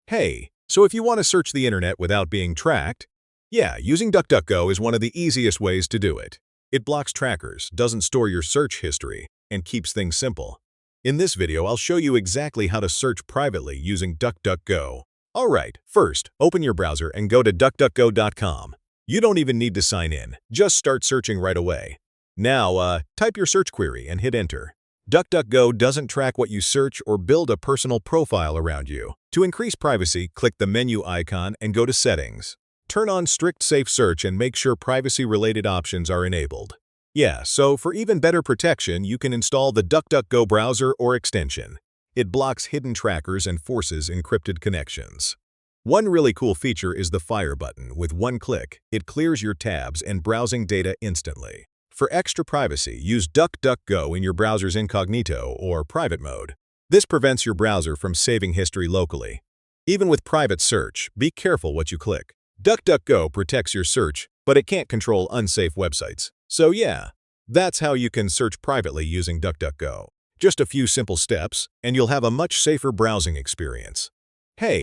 Hey, so if you want to search the internet without being tracked, yeah, using DuckDuckGo is one of the easiest ways to do it. It blocks trackers, doesn't store your search history, and keeps things simple. In this video, I'll show you exactly how to search privately using DuckDuckGo. Alright, first, open your browser and go to DuckDuckGo.com. You don't even need to sign in, just start searching right away. Now, type your search query and hit enter. DuckDuckGo doesn't track what you search or build a personal profile around you. To increase privacy, click the menu icon and go to Settings. Turn on Strict Safe Search and make sure privacy-related options are enabled. Yeah, so for even better protection, you can install the DuckDuckGo browser or extension. It blocks hidden trackers and forces encrypted connections. One really cool feature is the Fire button. With one click, it clears your tabs and browsing data instantly. For extra privacy, use DuckDuckGo in your browser's incognito or private mode. This prevents your browser from saving history locally. Even with private search, be careful what you click. DuckDuckGo protects your search, but it can't control unsafe websites. So yeah, that's how you can search privately using DuckDuckGo. Just a few simple steps, and you'll have a much safer browsing experience.